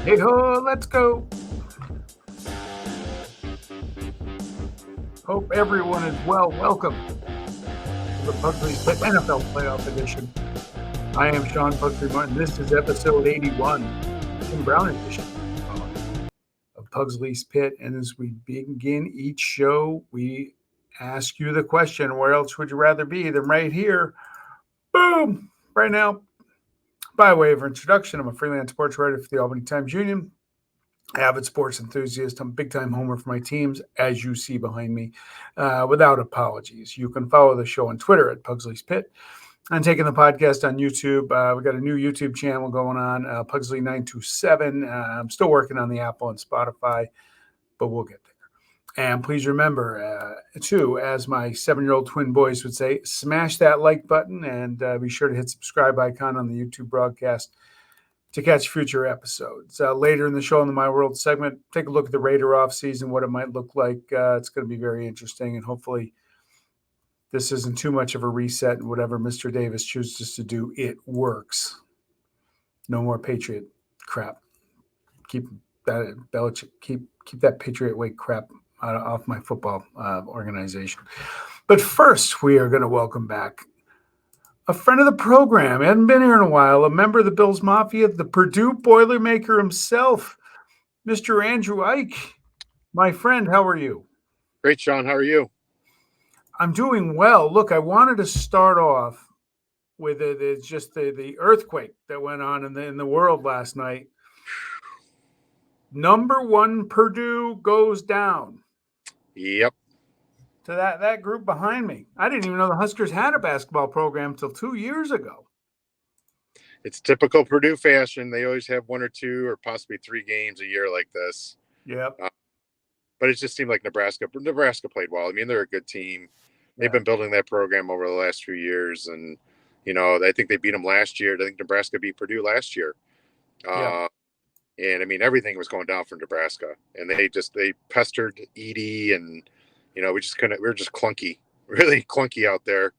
Hey ho, let's go. Hope everyone is well. Welcome to the Pugsley NFL Playoff Edition. I am Sean Pugsley Martin. This is episode 81, Tim Brown edition of Pugsley's Pit. And as we begin each show, we ask you the question, where else would you rather be than right here? Boom! Right now, by way of introduction, I'm a freelance sports writer for the Albany Times-Union, avid sports enthusiast. I'm a big-time homer for my teams, as you see behind me, without apologies. You can follow the show on Twitter at Pugsley's Pit. I'm taking the podcast on YouTube. We got a new YouTube channel going on, Pugsley927. I'm still working on the Apple and Spotify, but we'll get there. And please remember, too, as my 7-year-old twin boys would say, smash that like button and be sure to hit subscribe icon on the YouTube broadcast to catch future episodes. Later in the show in the My World segment, take a look at the Raider offseason, what it might look like. It's going to be very interesting, and hopefully this isn't too much of a reset, and whatever Mr. Davis chooses to do, it works. No more Patriot crap. Keep that Belichick, keep that Patriot way crap off my football organization. But first, we are going to welcome back a friend of the program. Hadn't been here in a while. A member of the Bills Mafia, the Purdue Boilermaker himself, Mr. Andrew Eick. My friend, how are you? Great, Sean. How are you? I'm doing well. Look, I wanted to start off with just the earthquake that went on in the world last night. Number 1 Purdue goes down. Yep. To that group behind me. I didn't even know the Huskers had a basketball program until 2 years ago. It's typical Purdue fashion. They always have 1 or 2 or possibly 3 games a year like this. Yep. But it just seemed like Nebraska played well. I mean, they're a good team. They've been building that program over the last few years. And, I think they beat them last year. I think Nebraska beat Purdue last year. And, I mean, everything was going down for Nebraska. And they pestered Edie and, we were just clunky, really clunky out there.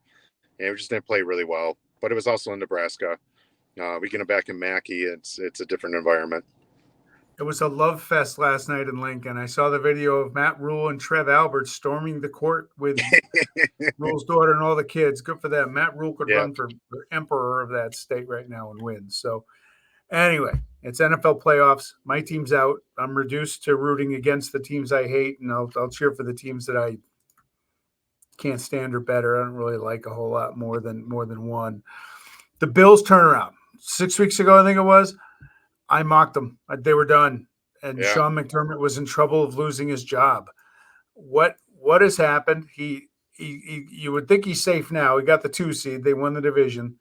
And we just didn't play really well. But it was also in Nebraska. We get them back in Mackey. It's a different environment. It was a love fest last night in Lincoln. I saw the video of Matt Rule and Trev Albert storming the court with Rule's daughter and all the kids. Good for them. Matt Rule could run for emperor of that state right now and win. So anyway, it's NFL playoffs. My team's out. I'm reduced to rooting against the teams I hate, and I'll cheer for the teams that I can't stand or better. I don't really like a whole lot more than one. The Bills turnaround. 6 weeks ago, I think it was, I mocked them. They were done. And Sean McDermott was in trouble of losing his job. What has happened? You would think he's safe now. He got the 2 seed. They won the division.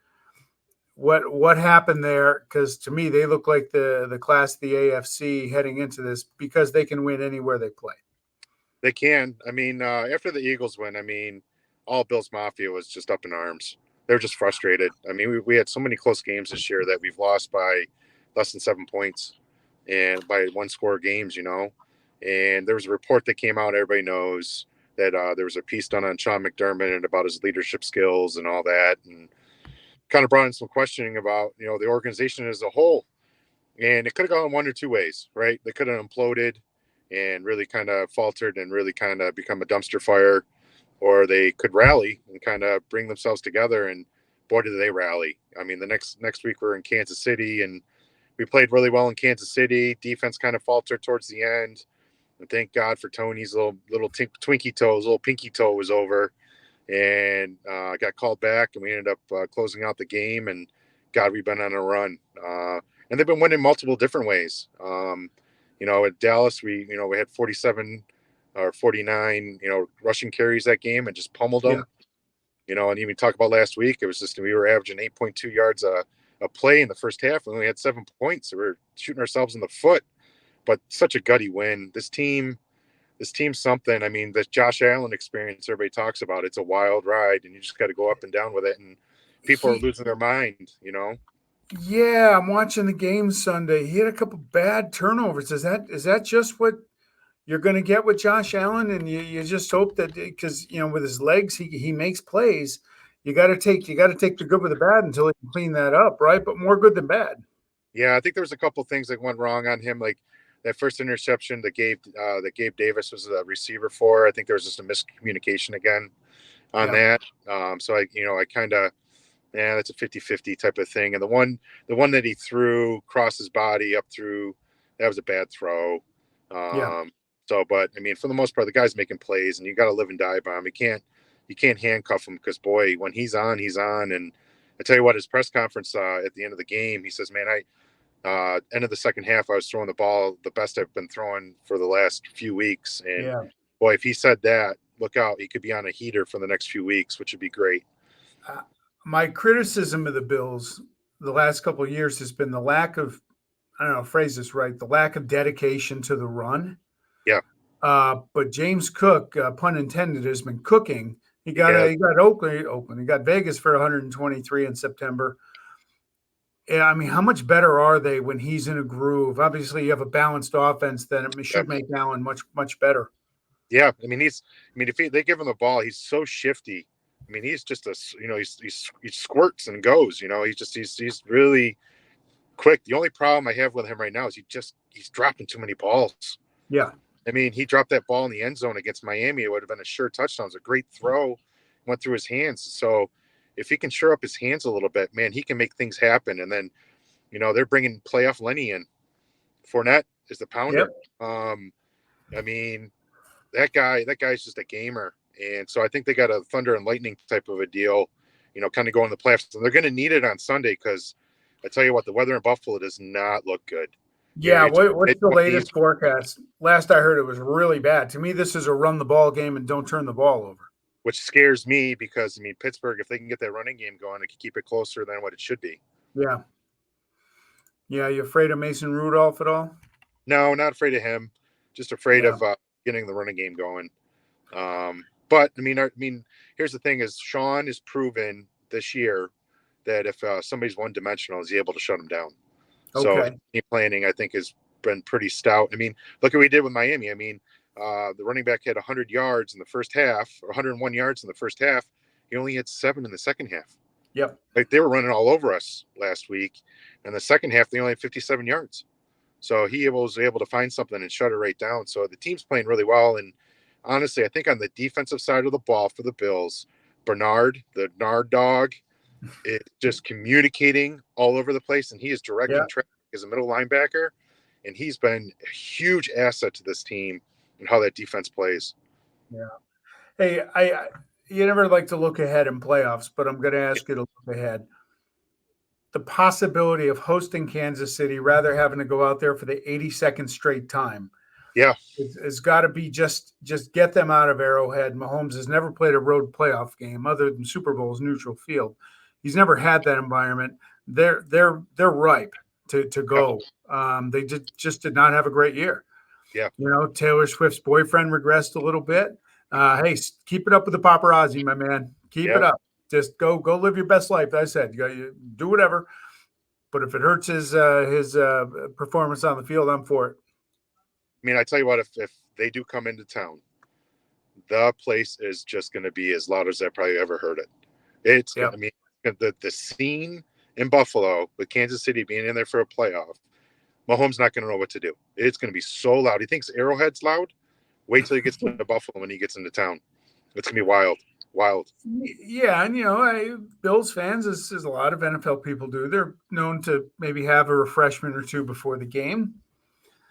What happened there? Because to me, they look like the class of the AFC heading into this because they can win anywhere they play. They can. I mean, after the Eagles win, I mean, all Bills Mafia was just up in arms. They were just frustrated. I mean, we had so many close games this year that we've lost by less than 7 points and by 1-score games, And there was a report that came out. Everybody knows that there was a piece done on Sean McDermott and about his leadership skills and all that. And kind of brought in some questioning about, the organization as a whole. And it could have gone 1 or 2 ways, right? They could have imploded and really kind of faltered and really kind of become a dumpster fire, or they could rally and kind of bring themselves together. And boy, did they rally. I mean, the next week we're in Kansas City, and we played really well in Kansas City. Defense kind of faltered towards the end. And thank God for Tony's little twinkie toe, his little pinky toe was over. And got called back, and we ended up closing out the game. And God, we've been on a run. And they've been winning multiple different ways. At Dallas, we had 47 or 49, rushing carries that game and just pummeled them. And even talk about last week, it was just we were averaging 8.2 yards a play in the first half. We only had 7 points. So we were shooting ourselves in the foot. But such a gutty win. This team's something. I mean, the Josh Allen experience everybody talks about, it's a wild ride, and you just got to go up and down with it. And people are losing their mind, Yeah, I'm watching the game Sunday. He had a couple bad turnovers. Is that just what you're going to get with Josh Allen? And you just hope that because with his legs he makes plays. You got to take the good with the bad until he can clean that up, right? But more good than bad. Yeah, I think there was a couple things that went wrong on him, like that first interception that Gabe Davis was the receiver for. I think there was just a miscommunication again on Yeah. that. So I kind of, yeah, that's a 50-50 type of thing. And the one that he threw cross his body up through, that was a bad throw. Yeah. So, but I mean, for the most part, the guy's making plays, and you got to live and die by him. You can't handcuff him because, boy, when he's on, he's on. And I tell you what, his press conference at the end of the game, he says, "Man, end of the second half, I was throwing the ball the best I've been throwing for the last few weeks." And Yeah. boy, if he said that, look out, he could be on a heater for the next few weeks, which would be great. My criticism of the Bills the last couple of years has been the lack of, I don't know, phrase this right, the lack of dedication to the run. Yeah. But James Cook, pun intended, has been cooking. He got Yeah. he got Oakland, he got Vegas for 123 in September. Yeah, I mean, how much better are they when he's in a groove? Obviously, you have a balanced offense, then it Yeah. should make Allen much better. Yeah, I mean, if they give him the ball, he's so shifty. I mean, he's just he squirts and goes. He's really quick. The only problem I have with him right now is he's dropping too many balls. Yeah. I mean, he dropped that ball in the end zone against Miami. It would have been a sure touchdown. It was a great throw, went through his hands. So if he can shore up his hands a little bit, man, he can make things happen. And then, they're bringing playoff Lenny in. Fournette is the pounder. Yep. I mean, that guy's just a gamer. And so I think they got a thunder and lightning type of a deal, kind of going to the playoffs. And they're going to need it on Sunday because I tell you what, the weather in Buffalo does not look good. Yeah, what's the latest 20s, forecast? Last I heard, it was really bad. To me, this is a run the ball game and don't turn the ball over. which scares me because, I mean, Pittsburgh, if they can get that running game going, it can keep it closer than what it should be. Yeah. Yeah, you afraid of Mason Rudolph at all? No, not afraid of him. Just afraid of getting the running game going. But I mean, here's the thing: is Sean has proven this year that if somebody's one dimensional, is he able to shut him down. Okay. So team planning, I think, has been pretty stout. I mean, look at what we did with Miami. I mean, the running back had 100 yards in the first half, or 101 yards in the first half. He only had 7 in the second half. Yep. Like they were running all over us last week. And the second half, they only had 57 yards. So he was able to find something and shut it right down. So the team's playing really well. And honestly, I think on the defensive side of the ball for the Bills, Bernard, the Nard dog, is just communicating all over the place. And he is directing traffic as a middle linebacker. And he's been a huge asset to this team and how that defense plays. Yeah. Hey, you never like to look ahead in playoffs, but I'm going to ask you to look ahead. The possibility of hosting Kansas City, rather having to go out there for the 82nd straight time. Yeah. It's got to be just get them out of Arrowhead. Mahomes has never played a road playoff game other than Super Bowl's neutral field. He's never had that environment. They're ripe to go. They just did not have a great year. Yeah. Taylor Swift's boyfriend regressed a little bit. Hey, keep it up with the paparazzi, my man. Keep it up. Just go live your best life. I said, you do whatever. But if it hurts his performance on the field, I'm for it. I mean, I tell you what, if they do come into town, the place is just going to be as loud as I've probably ever heard it. It's, I mean, the scene in Buffalo with Kansas City being in there for a playoff, Mahomes not going to know what to do. It's going to be so loud. He thinks Arrowhead's loud. Wait till he gets to Buffalo when he gets into town. It's going to be wild. Yeah, and Bills fans, as a lot of NFL people do, they're known to maybe have a refreshment or two before the game.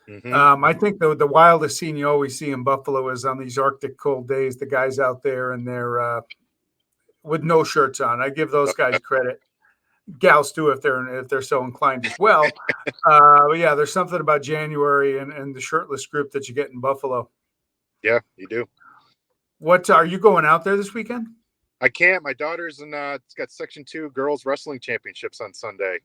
Mm-hmm. I think the wildest scene you always see in Buffalo is on these Arctic cold days. The guys out there and they're with no shirts on. I give those guys credit. Gals too, if they're so inclined as well. But yeah, there's something about January and the shirtless group that you get in Buffalo. Yeah, you do. What are you going out there this weekend? I can't. My daughter's it's got Section 2 girls wrestling championships on Sunday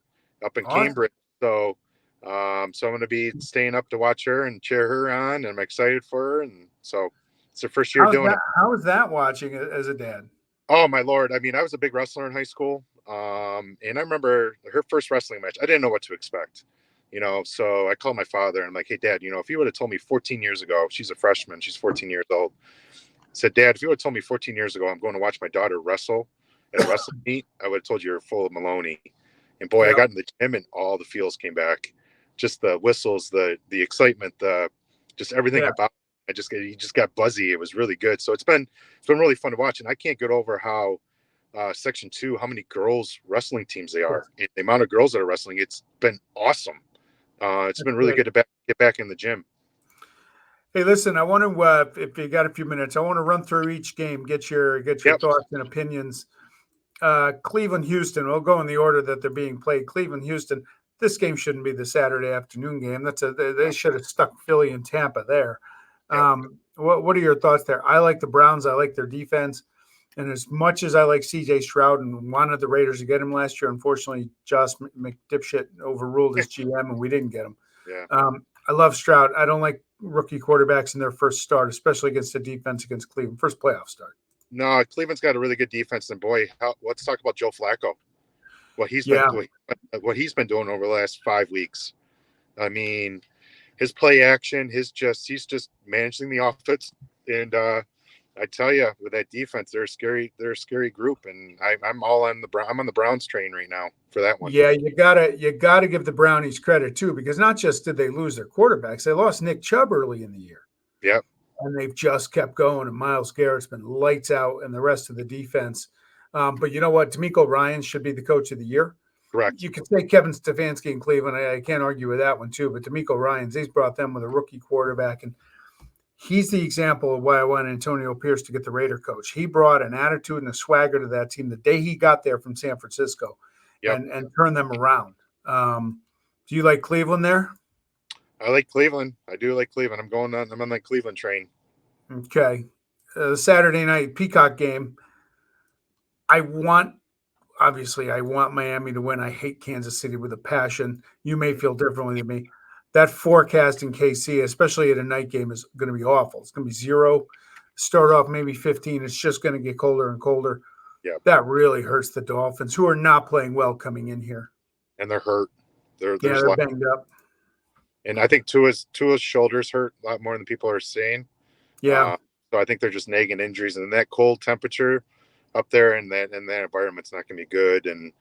up in Cambridge. So I'm going to be staying up to watch her and cheer her on, and I'm excited for her. And so it's her first year doing it. How is that watching as a dad? Oh my Lord. I mean, I was a big wrestler in high school. And I remember her first wrestling match. I didn't know what to expect, so I called my father and I'm like, hey Dad, if you would have told me 14 years ago, she's a freshman, she's 14 years old. I said, Dad, if you would have told me 14 years ago, I'm going to watch my daughter wrestle at a wrestling meet, I would have told you you're full of Maloney. And boy, Yeah. I got in the gym and all the feels came back. Just the whistles, the excitement, just everything Yeah. about it. He just got buzzy. It was really good. So it's been really fun to watch. And I can't get over how Section 2, how many girls wrestling teams they are. And the amount of girls that are wrestling, it's been awesome. It's been really good to get back in the gym. Hey, listen, I want to, if you got a few minutes, I want to run through each game, get your thoughts and opinions. Cleveland, Houston, we'll go in the order that they're being played. Cleveland, Houston, this game shouldn't be the Saturday afternoon game. They should have stuck Philly and Tampa there. What are your thoughts there? I like the Browns. I like their defense. And as much as I like C.J. Stroud and wanted the Raiders to get him last year, unfortunately, Josh McDipshit overruled his GM and we didn't get him. Yeah. I love Stroud. I don't like rookie quarterbacks in their first start, especially against the defense against Cleveland. First playoff start. No, Cleveland's got a really good defense. And boy, let's talk about Joe Flacco. What he's been doing over the last 5 weeks. I mean, his play action, he's just managing the offense. And I tell you, with that defense, they're a scary group. And I'm on the Browns train right now for that one. Yeah, you gotta give the Brownies credit too, because not just did they lose their quarterbacks, they lost Nick Chubb early in the year. Yep. And they've just kept going. And Myles Garrett's been lights out, and the rest of the defense. But you know what? D'Amico Ryans should be the coach of the year. Correct. You could say Kevin Stefanski in Cleveland. I can't argue with that one too. But D'Amico Ryans, he's brought them with a rookie quarterback, and he's the example of why I want Antonio Pierce to get the Raider coach. He brought an attitude and a swagger to that team the day he got there from San Francisco, and turned them around. Do you like Cleveland there? I like Cleveland. I do like Cleveland. I'm on that Cleveland train. Okay. Saturday night Peacock game. I want Miami to win. I hate Kansas City with a passion. You may feel differently than me. That forecast in KC, especially at a night game, is going to be awful. It's going to be 0. Start off maybe 15. It's just going to get colder and colder. Yeah. That really hurts the Dolphins, who are not playing well coming in here. And they're hurt. They're banged up. And I think Tua's shoulders hurt a lot more than people are saying. Yeah. So I think they're just nagging injuries, and that cold temperature up there and that environment's not going to be good. And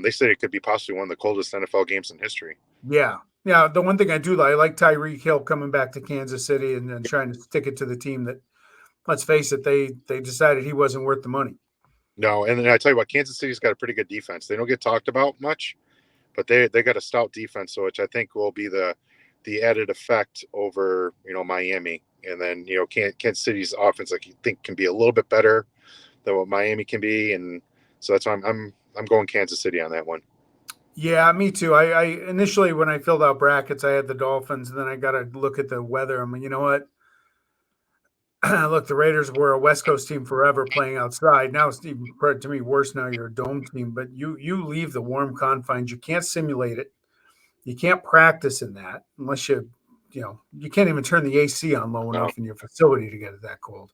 they said it could be possibly one of the coldest NFL games in history. Yeah. Yeah. The one thing I do like, I like Tyreek Hill coming back to Kansas City and trying to stick it to the team that, let's face it, they decided he wasn't worth the money. No, and then I tell you what, Kansas City's got a pretty good defense. They don't get talked about much, but they got a stout defense, so which I think will be the added effect over Miami. And then Kansas City's offense, I think, can be a little bit better than what Miami can be, and so that's why I'm going Kansas City on that one. Yeah, me too. I initially, when I filled out brackets, I had the Dolphins, and then I got to look at the weather. I mean, you know what? Look, the Raiders were a West Coast team forever playing outside. Now it's even, to me, worse. Now you're a dome team, but you leave the warm confines. You can't simulate it. You can't practice in that unless you can't even turn the AC on low enough in your facility to get it that cold.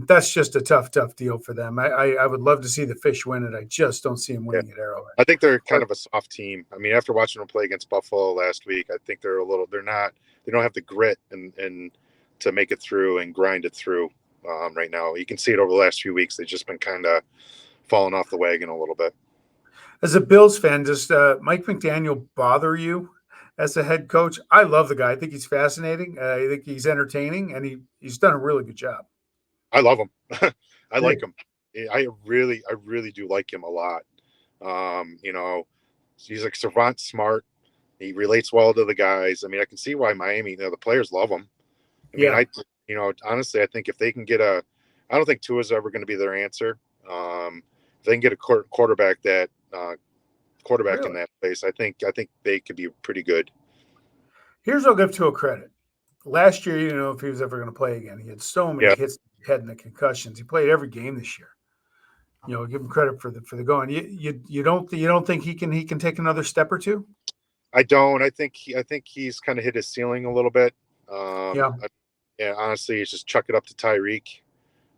That's just a tough deal for them. I would love to see the Fish win it. I just don't see them winning at Arrowhead. I think they're kind of a soft team. I mean, after watching them play against Buffalo last week, I think they don't have the grit and to make it through and grind it through right now. You can see it over the last few weeks. They've just been kind of falling off the wagon a little bit. As a Bills fan, does Mike McDaniel bother you as a head coach? I love the guy. I think he's fascinating. I think he's entertaining, and he's done a really good job. I love him. I like him. I really do like him a lot. He's like savant smart. He relates well to the guys. I mean, I can see why Miami, the players love him. I mean, honestly, I think if they can get I don't think Tua's ever going to be their answer. If they can get a quarterback in that place, I think they could be pretty good. Here's what I'll give Tua credit. Last year, you know, if he was ever going to play again, he had so many hits to the head and the concussions. He played every game this year. You know, give him credit for the going. You don't think he can take another step or two? I don't. I think he's kind of hit his ceiling a little bit. Honestly, it's just chuck it up to Tyreek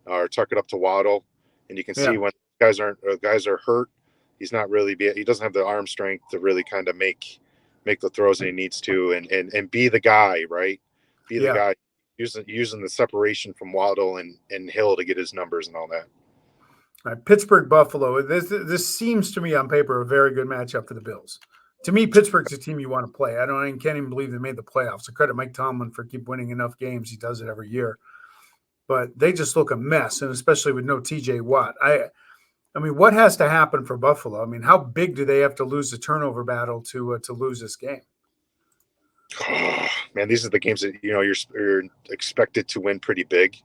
or chuck it up to Waddle, and you can see when guys are hurt, he's not really he doesn't have the arm strength to really kind of make the throws that he needs to and be the guy, right? Be the guy using the separation from Waddle and Hill to get his numbers and all that. All right, Pittsburgh, Buffalo. This seems to me on paper a very good matchup for the Bills. To me, Pittsburgh's a team you want to play. I can't even believe they made the playoffs. I credit Mike Tomlin for keep winning enough games. He does it every year. But they just look a mess, and especially with no TJ Watt. I mean, what has to happen for Buffalo? I mean, how big do they have to lose the turnover battle to lose this game? Oh, man, these are the games that you're expected to win pretty big,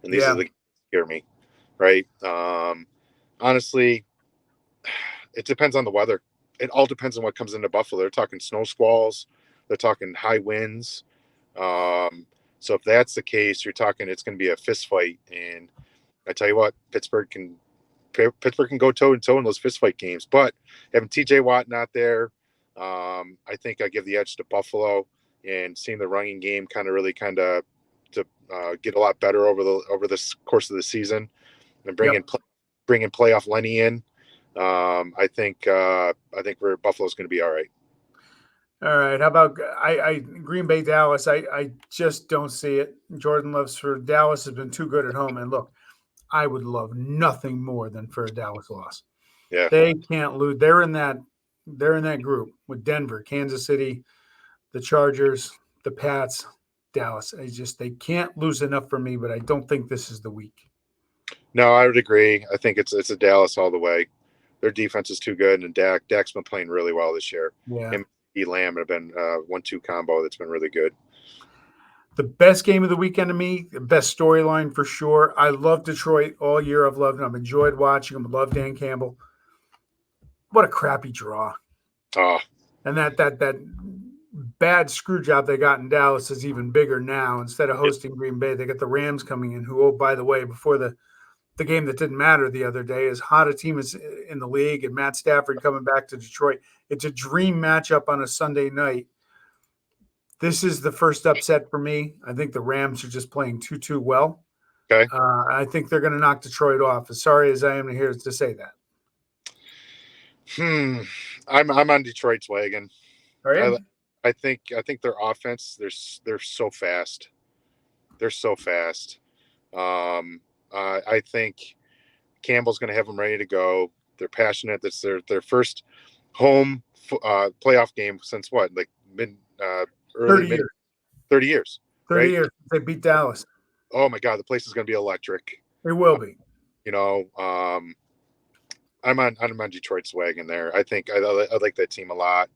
and these are the games that scare me, right? Honestly, it depends on the weather. It all depends on what comes into Buffalo. They're talking snow squalls, they're talking high winds. So if that's the case, you're talking it's going to be a fist fight, and I tell you what, Pittsburgh can go toe to toe in those fist fight games. But having TJ Watt not there, I think I give the edge to Buffalo, and seeing the running game kind of get a lot better over this course of the season, and bringing playoff Lenny in. I think Buffalo's going to be all right. All right. How about Green Bay, Dallas? I just don't see it. Jordan Love's for Dallas has been too good at home. And look, I would love nothing more than for a Dallas loss. Yeah. They can't lose. They're in that group with Denver, Kansas City, the Chargers, the Pats, Dallas. They can't lose enough for me, but I don't think this is the week. No, I would agree. I think it's a Dallas all the way. Their defense is too good, and Dak's been playing really well this year. Yeah. Him and Lamb have been 1-2 combo that's been really good. The best game of the weekend to me, the best storyline for sure. I love Detroit all year. I've loved them. I've enjoyed watching them. I love Dan Campbell. What a crappy draw. Oh. And that bad screw job they got in Dallas is even bigger now. Instead of hosting Green Bay, they got the Rams coming in, who, oh, by the way, before the game that didn't matter the other day, as hot a team is in the league, and Matt Stafford coming back to Detroit. It's a dream matchup on a Sunday night. This is the first upset for me. I think the Rams are just playing too well. Okay. I think they're going to knock Detroit off. As sorry as I am to hear to say that. I'm on Detroit's wagon. Are you? I think their offense, they're so fast. They're so fast. I think Campbell's going to have them ready to go. They're passionate. That's their first home playoff game since what? Like early 30 years. 30 years. They beat Dallas. Oh my God, the place is going to be electric. It will be. I'm on Detroit's wagon there. I think I like that team a lot.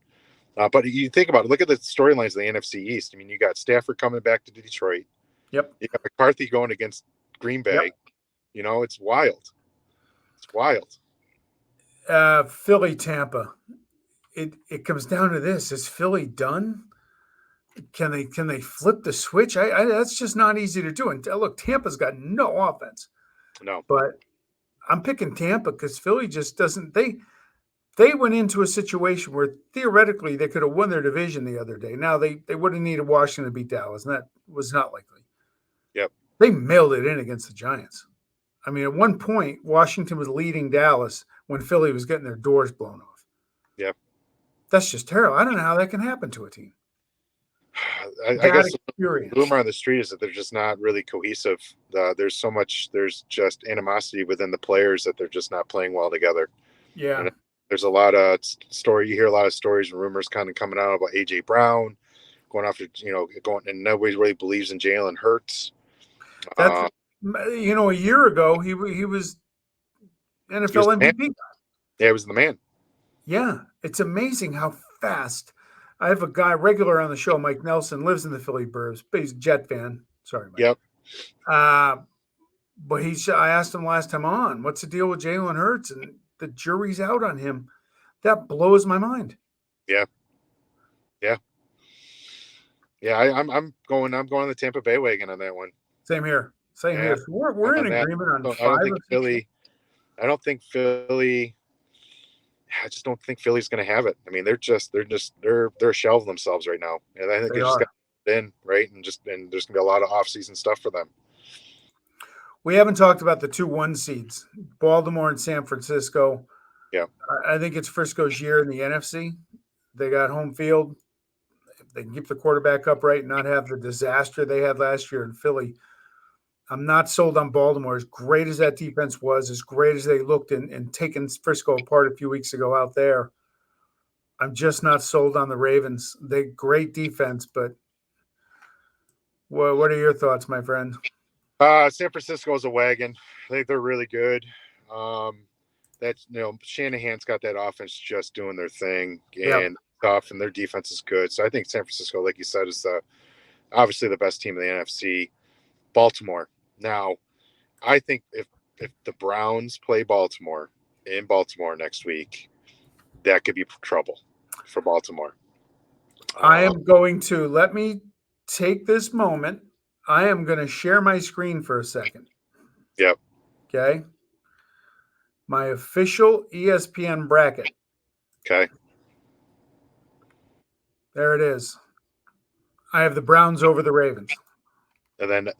But you think about it, look at the storylines of the NFC East. I mean, you got Stafford coming back to Detroit. Yep. You got McCarthy going against Green Bay. Yep. It's wild. It's wild. Philly, Tampa. It comes down to this: is Philly done? Can they flip the switch? That's just not easy to do. And look, Tampa's got no offense. No, but I'm picking Tampa because Philly just doesn't. They went into a situation where theoretically they could have won their division the other day. Now they would have needed Washington to beat Dallas, and that was not likely. Yep. They mailed it in against the Giants. I mean, at one point, Washington was leading Dallas when Philly was getting their doors blown off. Yep. That's just terrible. I don't know how that can happen to a team. I guess the rumor on the street is that they're just not really cohesive. There's just animosity within the players that they're just not playing well together. Yeah. And there's a lot of you hear a lot of stories and rumors kind of coming out about AJ Brown going after, and nobody really believes in Jalen Hurts. That's, a year ago, he was NFL MVP. Yeah, he was the man. Yeah. It's amazing how fast. I have a guy regular on the show, Mike Nelson, lives in the Philly burbs, but he's a Jet fan. Sorry, Mike. Yep. But I asked him last time on, what's the deal with Jalen Hurts? And the jury's out on him. That blows my mind. Yeah. Yeah. Yeah. I'm going the Tampa Bay wagon on that one. Same here. So we're in agreement on 5 or 6. I don't think Philly. I just don't think Philly's going to have it. I mean, they're a shell of themselves right now, and I think they just got in right, and there's going to be a lot of off-season stuff for them. We haven't talked about the 2-1 seeds, Baltimore and San Francisco. Yeah, I think it's Frisco's year in the NFC. They got home field. If they can keep the quarterback upright and not have the disaster they had last year in Philly, I'm not sold on Baltimore. As great as that defense was, as great as they looked in taking Frisco apart a few weeks ago out there, I'm just not sold on the Ravens. They great defense, but what are your thoughts, my friend? San Francisco is a wagon. I think they're really good. Shanahan's got that offense just doing their thing and tough, and their defense is good. So I think San Francisco, like you said, is obviously the best team in the NFC. Baltimore. Now, I think if the Browns play Baltimore in Baltimore next week, that could be trouble for Baltimore. I am going to let me take this moment. I am going to share my screen for a second. Yep. Okay. My official ESPN bracket. Okay. There it is. I have the Browns over the Ravens. And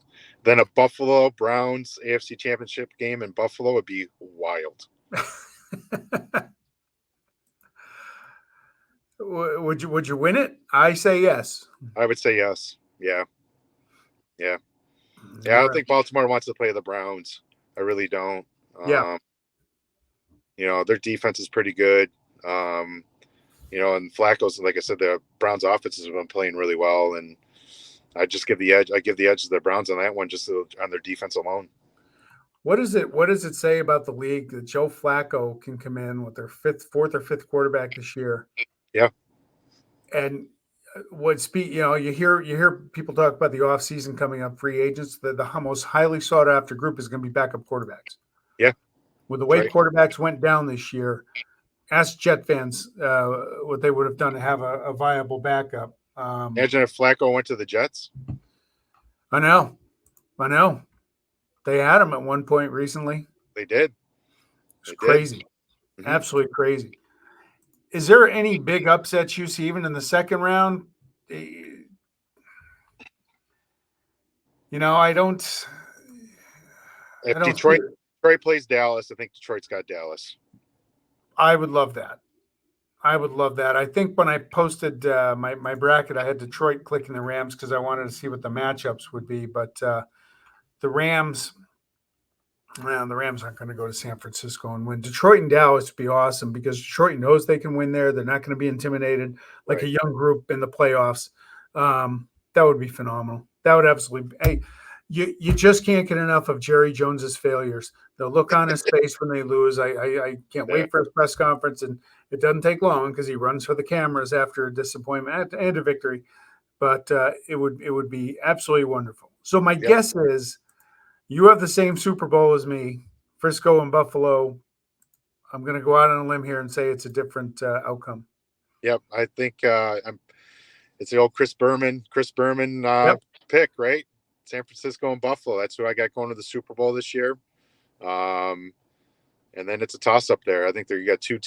then a Buffalo Browns AFC Championship game in Buffalo would be wild. Would you win it? I say yes. I would say yes. Yeah. I don't think Baltimore wants to play the Browns. I really don't. Their defense is pretty good. And Flacco's, like I said, the Browns offenses have been playing really well, and I just give the edge. I give the edge to the Browns on that one, just on their defense alone. What does it say about the league that Joe Flacco can come in with their fourth or fifth quarterback this year? Yeah. And you hear people talk about the offseason coming up, free agents. The most highly sought after group is going to be backup quarterbacks. Yeah. With the way quarterbacks went down this year, ask Jet fans what they would have done to have a viable backup. Imagine if Flacco went to the Jets. I know. They had him at one point recently. They did. It's crazy. Mm-hmm. Absolutely crazy. Is there any big upsets you see even in the second round? I don't. If Detroit plays Dallas, I think Detroit's got Dallas. I would love that. I think when I posted my bracket, I had Detroit clicking the Rams because I wanted to see what the matchups would be. But the Rams aren't going to go to San Francisco and win. Detroit and Dallas would be awesome because Detroit knows they can win there. They're not going to be intimidated like a young group in the playoffs. That would be phenomenal. That would absolutely – hey, you just can't get enough of Jerry Jones's failures. The look on his face when they lose. I can't wait for his press conference, and it doesn't take long because he runs for the cameras after a disappointment and a victory. But it would be absolutely wonderful. So my guess is you have the same Super Bowl as me, Frisco and Buffalo. I'm going to go out on a limb here and say it's a different outcome. Yep, I think it's the old Chris Berman pick, right? San Francisco and Buffalo. That's who I got going to the Super Bowl this year. And then it's a toss-up there. I think you got two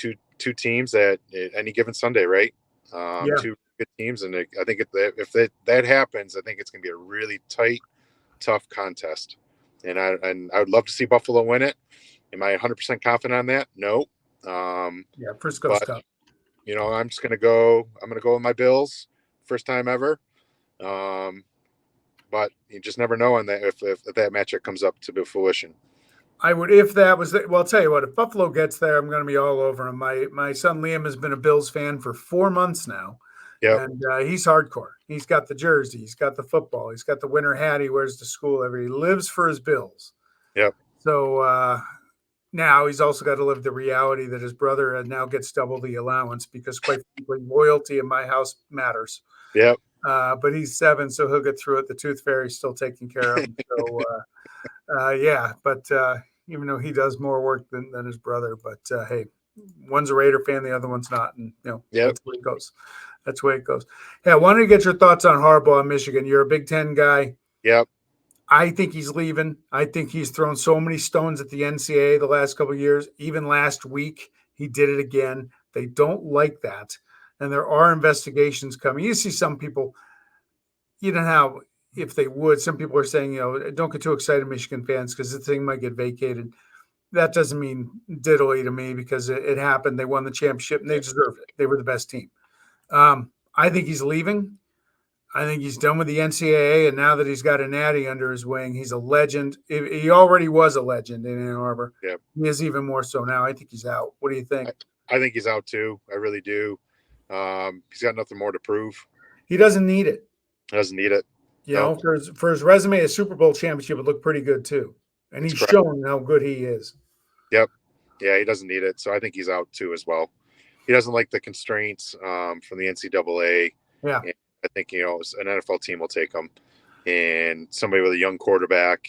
teams at any given Sunday, right? Two good teams, and I think if that happens, I think it's going to be a really tight, tough contest. And I would love to see Buffalo win it. Am I 100% confident on that? No. Frisco's tough. I'm just going to go. I'm going to go with my Bills, first time ever. But you just never know on that if that matchup comes up to fruition. I would, if that was well, I'll tell you what, if Buffalo gets there, I'm going to be all over him. My son Liam has been a Bills fan for 4 months now. Yeah. And he's hardcore. He's got the jersey. He's got the football. He's got the winter hat he wears to school he lives for his Bills. Yep. So now he's also got to live the reality that his brother now gets double the allowance because, quite frankly, loyalty in my house matters. Yep. But he's 7, so he'll get through it. The tooth fairy's still taking care of him. So, But even though he does more work than his brother, but hey, one's a Raider fan, the other one's not, and that's the way it goes. That's the way it goes. Hey, I wanted to get your thoughts on Harbaugh in Michigan. You're a Big Ten guy. Yep. I think he's leaving. I think he's thrown so many stones at the NCAA the last couple of years. Even last week, he did it again. They don't like that. And there are investigations coming. You see some people, how if they would, some people are saying, don't get too excited, Michigan fans, because the thing might get vacated. That doesn't mean diddly to me because it happened. They won the championship and they deserved it. They were the best team. I think he's leaving. I think he's done with the NCAA, and now that he's got a natty under his wing, he's a legend. He already was a legend in Ann Arbor. Yeah. He is even more so now. I think he's out. What do you think? I think he's out too. I really do. He's got nothing more to prove. He doesn't need it. He doesn't need it. You know, for his resume, a Super Bowl championship would look pretty good too. And he's shown how good he is. Yep. Yeah, he doesn't need it. So I think he's out too as well. He doesn't like the constraints from the NCAA. Yeah. And I think, you know, an NFL team will take him. And somebody with a young quarterback.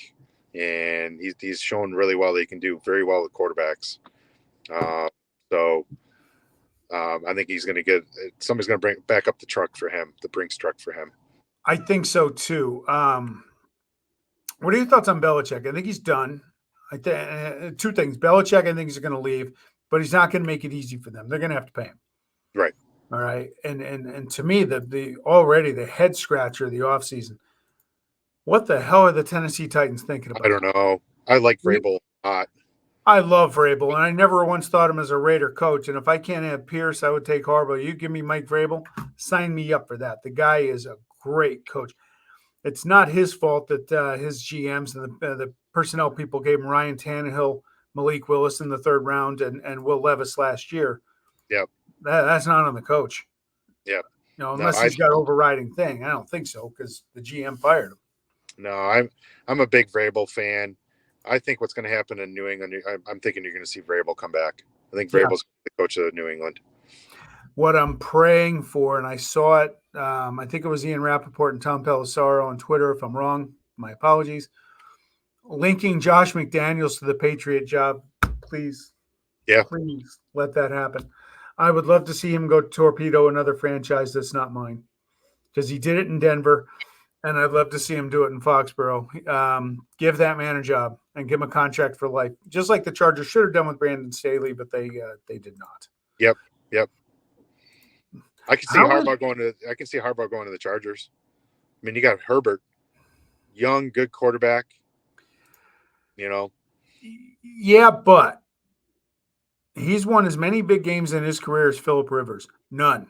And he's shown really well that he can do very well with quarterbacks. So I think he's going to get – somebody's going to bring back up the truck for him, the Brinks truck for him. I think so too. What are your thoughts on Belichick? I think he's done. Two things. Belichick, I think he's going to leave, but he's not going to make it easy for them. They're going to have to pay him. Right. All right. And to me, the already the head scratcher of the offseason, what the hell are the Tennessee Titans thinking about? I don't know. I like Vrabel a lot. I love Vrabel, and I never once thought him as a Raider coach. And if I can't have Pierce, I would take Harbaugh. You give me Mike Vrabel, sign me up for that. The guy is a great coach. It's not his fault that his GMs and the personnel people gave him Ryan Tannehill, Malik Willis in the third round, and Will Levis last year. Yep. That's not on the coach. Yep. You know, unless he's got overriding thing. I don't think so because the GM fired him. No, I'm a big Vrabel fan. I think what's going to happen in New England, I'm thinking you're going to see Vrabel come back. I think Vrabel's the coach of New England. What I'm praying for, and I saw it, I think it was Ian Rappaport and Tom Pelissaro on Twitter. If I'm wrong, my apologies. Linking Josh McDaniels to the Patriot job, please. Yeah. Please let that happen. I would love to see him go torpedo another franchise that's not mine because he did it in Denver, and I'd love to see him do it in Foxborough. Give that man a job and give him a contract for life, just like the Chargers should have done with Brandon Staley, but they did not. Yep. I can see Harbaugh going to the Chargers. I mean, you got Herbert, young, good quarterback. You know. Yeah, but he's won as many big games in his career as Phillip Rivers. None.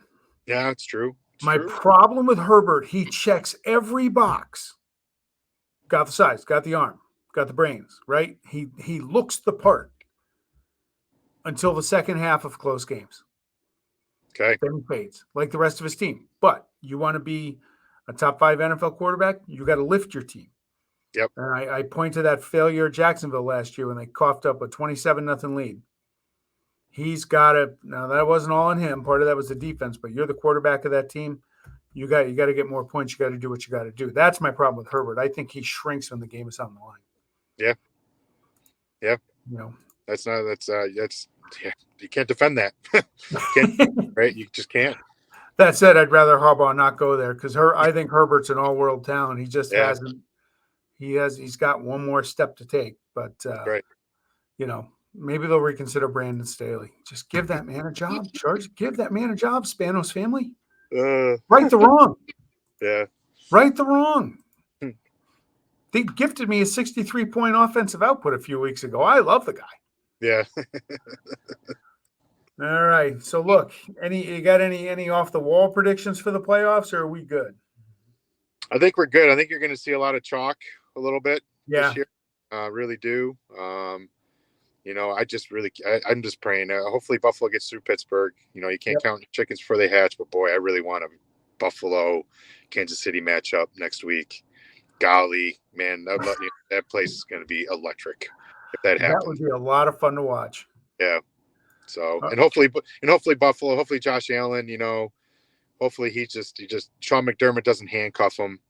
Yeah, that's true. My problem with Herbert, he checks every box. Got the size, got the arm, got the brains, right? He looks the part until the second half of close games. Okay. Then he fades, like the rest of his team. But you want to be a top 5 NFL quarterback, you got to lift your team. Yep. And I point to that failure at Jacksonville last year when they coughed up a 27-0 lead. He's got to – now, that wasn't all on him. Part of that was the defense, but you're the quarterback of that team. You got to get more points. You got to do what you got to do. That's my problem with Herbert. I think he shrinks when the game is on the line. Yeah. You know. You can't defend that. Right? You just can't. That said, I'd rather Harbaugh not go there because I think Herbert's an all-world talent. He just hasn't – he's got one more step to take. But, right. You know, maybe they'll reconsider Brandon Staley. Just give that man a job. Give that man a job, Spanos family. Right the wrong. Yeah. Right the wrong. They gifted me a 63-point offensive output a few weeks ago. I love the guy. Yeah. All right. So look, you got any off the wall predictions for the playoffs, or are we good? I think we're good. I think you're going to see a lot of chalk a little bit this year. Really do. You know, I'm just praying. Hopefully Buffalo gets through Pittsburgh. You know, you can't count your chickens before they hatch, but boy, I really want a Buffalo Kansas City matchup next week. Golly, man, that place is going to be electric if that happens. That would be a lot of fun to watch. Yeah. So, and hopefully Buffalo, hopefully Josh Allen, you know, hopefully he just Sean McDermott doesn't handcuff him.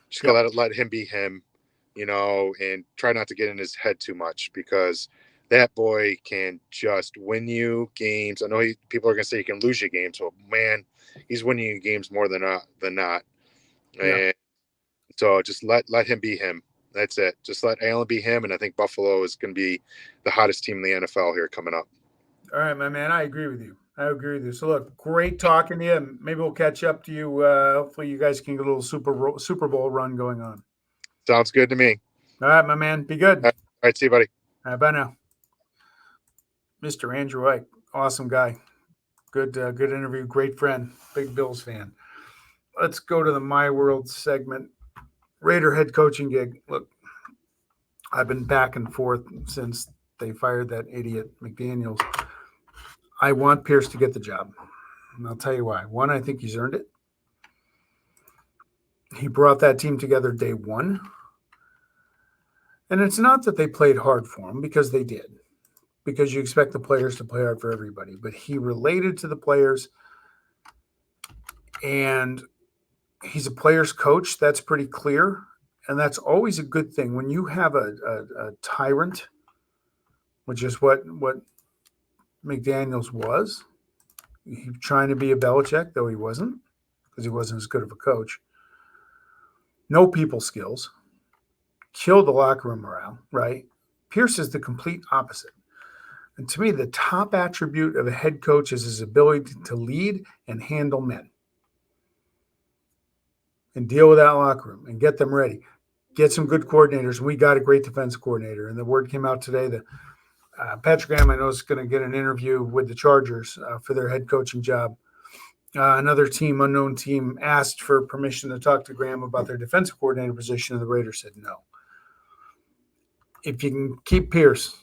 Just gotta let him be him, you know, and try not to get in his head too much because that boy can just win you games. I know people are gonna say he can lose you games, but man, he's winning you games more than not. Yeah. And so just let him be him. That's it. Just let Allen be him, and I think Buffalo is going to be the hottest team in the NFL here coming up. All right, my man. I agree with you. So, look, great talking to you. Maybe we'll catch up to you. Hopefully you guys can get a little Super Bowl run going on. Sounds good to me. All right, my man. Be good. All right, see you, buddy. All right, bye now. Mr. Andrew Eick, awesome guy. Good interview. Great friend. Big Bills fan. let's go to the My World segment. Raider head coaching gig. Look, I've been back and forth since they fired that idiot McDaniels. I want Pierce to get the job. And I'll tell you why. One, I think he's earned it. He brought that team together day one. And it's not that they played hard for him, because they did. Because you expect the players to play hard for everybody. But he related to the players. And he's a player's coach. That's pretty clear. And that's always a good thing. When you have a tyrant, which is what McDaniels was, he was trying to be a Belichick, though he wasn't, because he wasn't as good of a coach. No people skills. Killed the locker room morale, right? Pierce is the complete opposite. And to me, the top attribute of a head coach is his ability to lead and handle men. And deal with that locker room and get them ready. Get some good coordinators. And we got a great defense coordinator. And the word came out today that Patrick Graham, I know, is going to get an interview with the Chargers for their head coaching job. Another team, unknown team, asked for permission to talk to Graham about their defensive coordinator position, and the Raiders said no. If you can keep Pierce,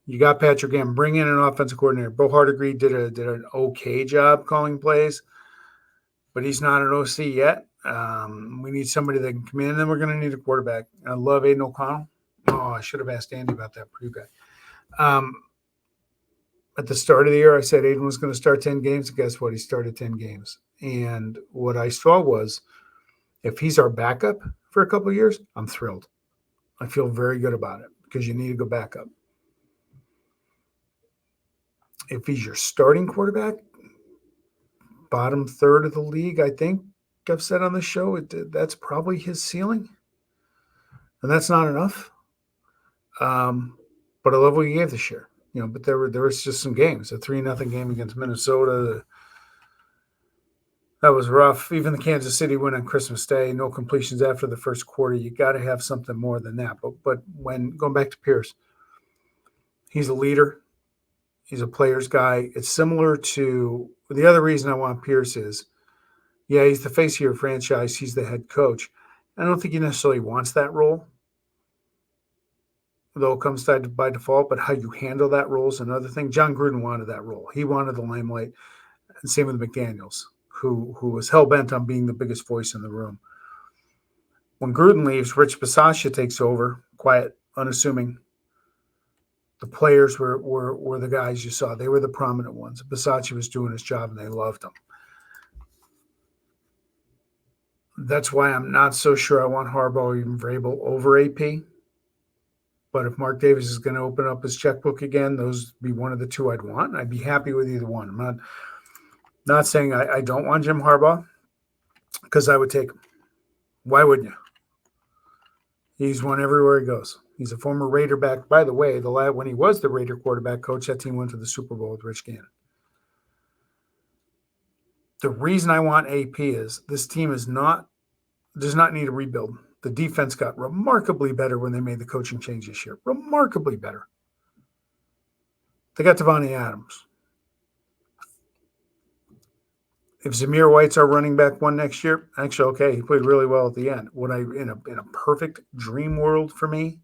you got Patrick Graham. Bring in an offensive coordinator. Bo Hardegree did an okay job calling plays, but he's not an OC yet. We need somebody that can come in, and then we're going to need a quarterback. I love Aiden O'Connell. Oh, I should have asked Andy about that Purdue guy. At the start of the year, I said Aiden was going to start 10 games. Guess what? He started 10 games. And what I saw was, if he's our backup for a couple of years, I'm thrilled. I feel very good about it, because you need to go back up. If he's your starting quarterback, bottom third of the league, I think I've said on the show, that's probably his ceiling. And that's not enough. But I love what he gave this year. But there was just some games. A 3-0 game against Minnesota. That was rough. Even the Kansas City win on Christmas Day, no completions after the first quarter. You got to have something more than that. But when going back to Pierce, he's a leader. He's a player's guy. It's similar to the other reason I want Pierce is, yeah, he's the face of your franchise. He's the head coach. I don't think he necessarily wants that role, though it comes by default, but how you handle that role is another thing. John Gruden wanted that role. He wanted the limelight. And same with McDaniels, who was hell-bent on being the biggest voice in the room. When Gruden leaves, Rich Bisaccia takes over, quiet, unassuming. The players were the guys you saw. They were the prominent ones. Bisaccia was doing his job, and they loved him. That's why I'm not so sure I want Harbaugh or even Vrabel over AP. But if Mark Davis is going to open up his checkbook again, those would be one of the two I'd want. I'd be happy with either one. I'm not saying I don't want Jim Harbaugh, because I would take him. Why wouldn't you? He's won everywhere he goes. He's a former Raider back. By the way, when he was the Raider quarterback coach, that team went to the Super Bowl with Rich Gannon. The reason I want AP is this team does not need a rebuild. The defense got remarkably better when they made the coaching change this year. Remarkably better. They got Devontae Adams. If Zamir White's our running back one next year, actually, okay, he played really well at the end. In a perfect dream world for me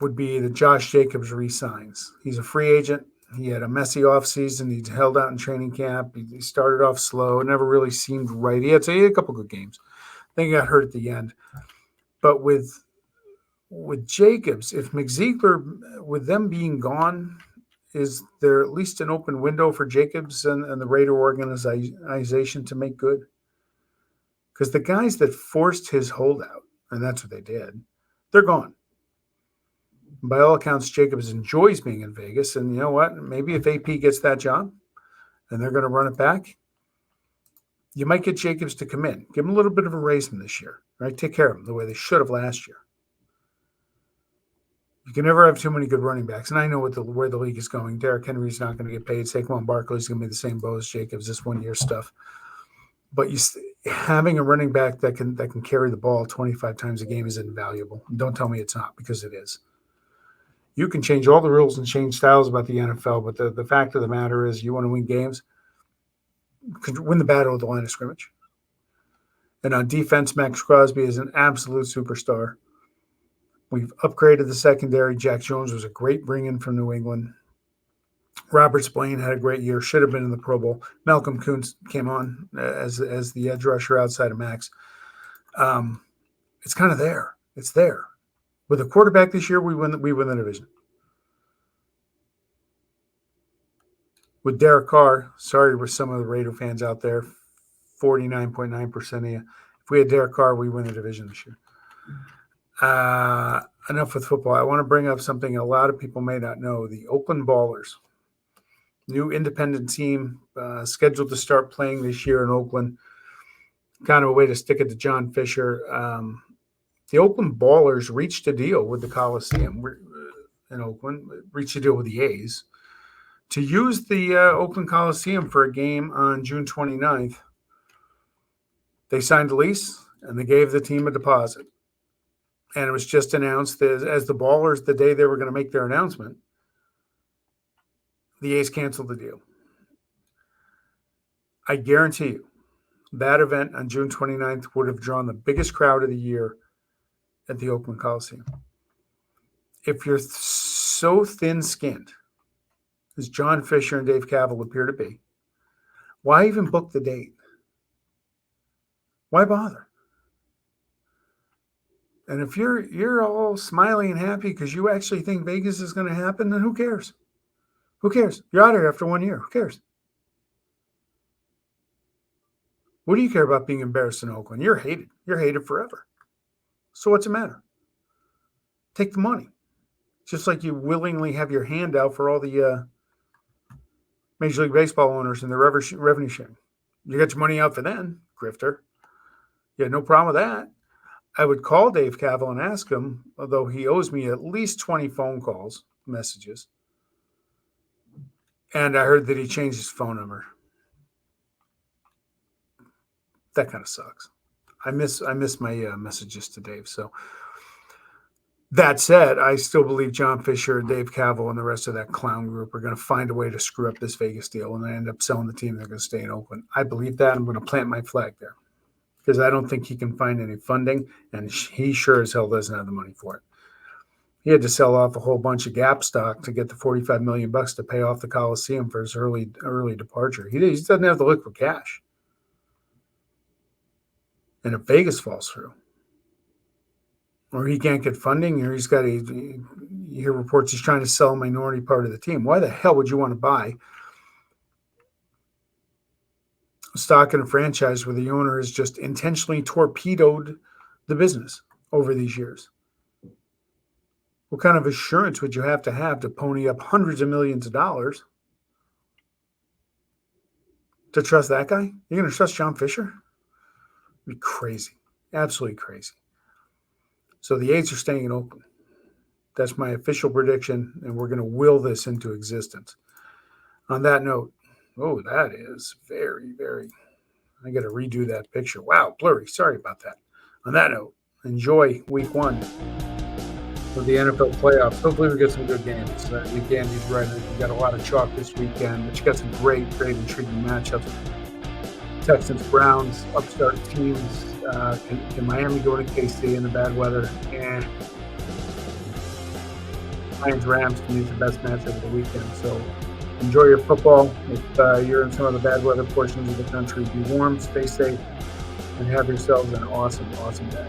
would be that Josh Jacobs resigns. He's a free agent. He had a messy offseason. He held out in training camp. He started off slow. It never really seemed right. He had a couple good games. I think he got hurt at the end. But with Jacobs, if McZiegler, with them being gone, is there at least an open window for Jacobs and the Raider organization to make good? Because the guys that forced his holdout, and that's what they did, they're gone. By all accounts, Jacobs enjoys being in Vegas. And you know what? Maybe if AP gets that job and they're going to run it back, you might get Jacobs to come in. Give him a little bit of a raise from this year, right? Take care of him the way they should have last year. You can never have too many good running backs. And I know where the league is going. Derrick Henry's not going to get paid. Saquon Barkley's going to be the same boat as Jacobs, this 1 year stuff. But having a running back that can carry the ball 25 times a game is invaluable. Don't tell me it's not, because it is. You can change all the rules and change styles about the NFL, but the fact of the matter is, you want to win games, could win the battle at the line of scrimmage. And on defense, Max Crosby is an absolute superstar. We've upgraded the secondary. Jack Jones was a great bring-in from New England. Robert Spillane had a great year, should have been in the Pro Bowl. Malcolm Kuntz came on as the edge rusher outside of Max. It's kind of there. It's there. With a quarterback this year, we win the division. With Derek Carr, sorry for some of the Raider fans out there, 49.9% of you. If we had Derek Carr, we win the division this year. Enough with football. I want to bring up something a lot of people may not know. The Oakland Ballers, new independent team, scheduled to start playing this year in Oakland. Kind of a way to stick it to John Fisher. The Oakland Ballers reached a deal with the Coliseum in Oakland, reached a deal with the A's to use the Oakland Coliseum for a game on June 29th. They signed a lease, and they gave the team a deposit. And it was just announced as the Ballers, the day they were going to make their announcement, the A's canceled the deal. I guarantee you that event on June 29th would have drawn the biggest crowd of the year at the Oakland Coliseum. If you're so thin-skinned, as John Fisher and Dave Cavill appear to be, why even book the date? Why bother? And if you're all smiling and happy because you actually think Vegas is going to happen, then who cares? Who cares? You're out of here after 1 year. Who cares? What do you care about being embarrassed in Oakland? You're hated. You're hated forever. So what's the matter? Take the money. Just like you willingly have your hand out for all the Major League Baseball owners and the revenue sharing. You got your money out for them, grifter. You had no problem with that. I would call Dave Cavill and ask him, although he owes me at least 20 phone calls, messages. And I heard that he changed his phone number. That kind of sucks. I miss my messages to Dave. So that said, I still believe John Fisher, Dave Cavill, and the rest of that clown group are going to find a way to screw up this Vegas deal and end up selling the team. They're going to stay in Oakland. I believe that. I'm going to plant my flag there because I don't think he can find any funding, and he sure as hell doesn't have the money for it. He had to sell off a whole bunch of Gap stock to get the $45 million to pay off the Coliseum for his early departure. He doesn't have the liquid cash. And if Vegas falls through, or he can't get funding, or you hear reports he's trying to sell a minority part of the team, why the hell would you want to buy stock in a franchise where the owner has just intentionally torpedoed the business over these years? What kind of assurance would you have to pony up hundreds of millions of dollars to trust that guy? You're going to trust John Fisher? It'd be crazy. Absolutely crazy. So the A's are staying in Oakland. That's my official prediction, and we're going to will this into existence. On that note, oh, that is very, very – I got to redo that picture. Wow, blurry. Sorry about that. On that note, enjoy week 1 of the NFL playoffs. Hopefully we get some good games. Again, he's right. You got a lot of chalk this weekend, but you got some great intriguing matchups. Texans, Browns, upstart teams. Can Miami go to KC in the bad weather? And Lions, Rams to me is the best matchup of the weekend. So enjoy your football. If you're in some of the bad weather portions of the country, be warm, stay safe, and have yourselves an awesome, awesome day.